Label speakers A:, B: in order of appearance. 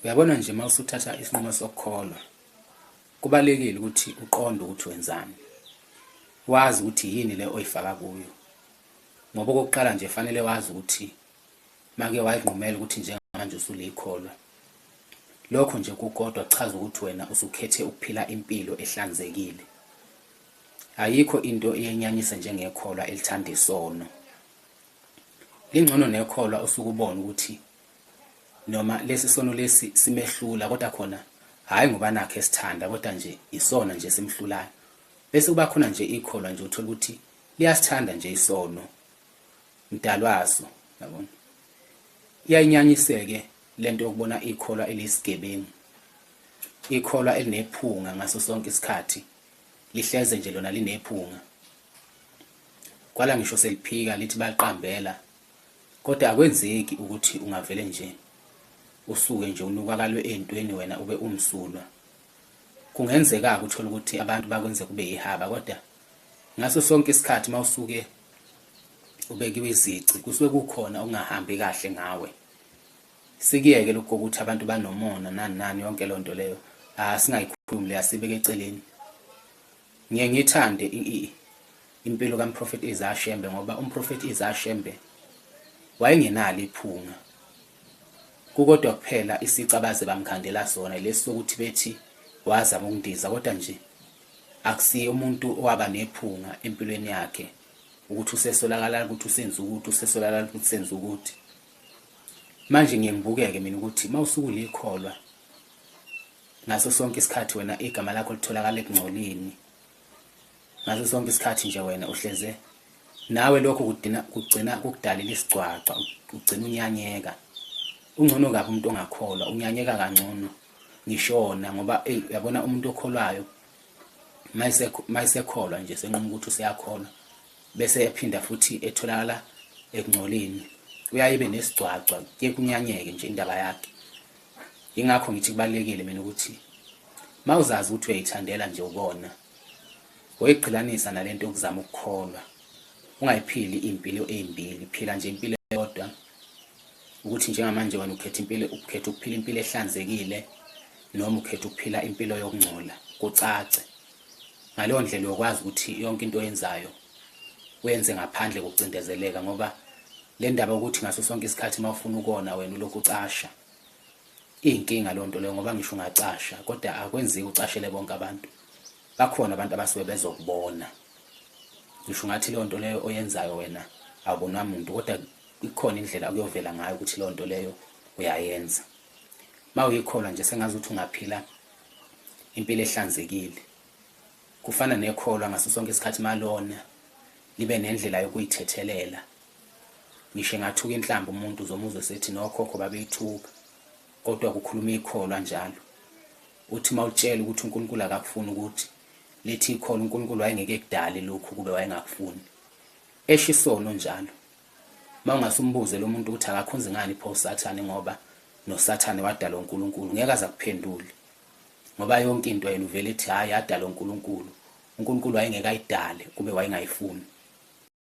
A: Uyabona nje mawusuthatha isinqumo sokukholwa kubalekile ukuthi uqonde ukuthi wenzani. Wazi ukuthi yini le oyifaka kuyo. Ngoba okokuqala nje fanele wazi ukuthi make wayinqumela ukuthi njengamanje usulikholwa. Lokho nje kukodwa kuchaza ukuthi wena usukhethe ukuphila impilo ehlanzekile. Ayikho into eyenyanyisa njengekholwa elithanda isono. Lingcono nekholwa usukubona ukuthi noma lesi sono lesi simehlula kodwa khona hayi ngoba nakhe esithanda kodwa nje isona nje simhlulayo. Bese kuba khona nje ikholwa nje uthola ukuthi liyasithanda nje isono mdalwaso, yabona. Iyayinyanyiseke lento yokubona ikholwa elisigebengu. Ikholwa elinephunga ngaso sonke isikhathi lihleze nje lona linephunga. Kwala ngisho seliphika lithi baqambela kodwa akwenzeki ukuthi ungavele nje usuke nje unukakalwe ezintweni wena ube umsulwa. Kungenzeka ukuthola ukuthi abantu bakwenze kube yihaba kodwa ngaso sonke isikhathi mawusuke ubekiwe izici kusuke kukhona ungahambi kahle ngawe. Sikiyeke lokho ukuthi abantu banomona nani yonke lonto leyo singayikhulumi le asibeke eceleni. Ngiyengithande impilo kaMphrofethi Isaiah Shembe ngoba uMphrofethi Isaiah Shembe wayengenalo iphunga. Kukodwa kuphela isicabaze bamkhandela sona lesi sokuthi bethi wazama ukundiza kodwa nje akusiye umuntu owaba nephunga empilweni yakhe ukuthi usesolakala ukuthi usenza ukuthi usesolakala ukuthi senza ukuthi. Manje ngiyengibukeke mina ukuthi mawusukulikholwa ngaso sonke isikhathi wena igama lakho litholakala ekungcolini. Ngaso sonke isikhathi nje wena uhleze nawe lokho kugcina kukudalila isicwaca ugcina unyanyeka. Ungcono kabi umuntu ongakholwa unyanyeka kangcono ngishona ngoba uyabona umuntu okholwayo mayisekholwa nje senquma ukuthi useyakholwa bese ephinda futhi etholakala ekungcolini uyayibe nesicwaca ke kunyanyeke nje indaba yakhe. Ingakho ngithi kubalekile mina ukuthi mawuzazi ukuthi uyayithandela nje ubona oyiqhilanisa nalento yokuzama ukukholwa ungayiphili impilo ezimbili. Phila nje impilo eyodwa ukuthi njengamanje wena ukhetha impilo ukhetha ukuphila impilo ehlanzekile noma ukhetha ukuphila impilo yokungcola kucace. Ngaleyo ndlela uyokwazi ukuthi yonke into oyenzayo wenze ngaphandle kokucindezeleka ngoba le ndaba ukuthi ngaso sonke isikhathi mawufuna ukona wena ulokhu ucasha inkinga lonto leyo ngoba ngisho ungacasha kodwa akwenzeki ucashele bonke abantu. Bakhona abantu abasuke bezokubona ngisho ngathi leyo nto leyo oyenzayo wena awubonwa umuntu kodwa ikhona indlela akuyovela ngayo ukuthi leyo nto leyo uyayenza. Mawuyikholwa nje sengazi ukuthi ungaphila impilo ehlanzekile. Kufana nekholwa ngaso sonke isikhathi malona libe nendlela yokuyithethelela. Ngisho ngathuka inhlamba umuntu uzomuzwe sethi nokhokho babeyithuka kodwa kukhuluma ikholwa njalo. Uthi mawutshela ukuthi uNkulunkulu akakufuni ukuthi lithi ikholwa uNkulunkulu wayengeke kudala lokhu kube wayengakufuni. Eshisono njalo. Mawungasumbuze lo muntu ukuthi akakhonze ngani pho uSathane ngoba noSathane wadala uNkulunkulu ngeke aza kuphendule. Ngoba yonke into yena uvele ethi hayi yadala uNkulunkulu. uNkulunkulu wayengeke ayidale kube wayengayifuni.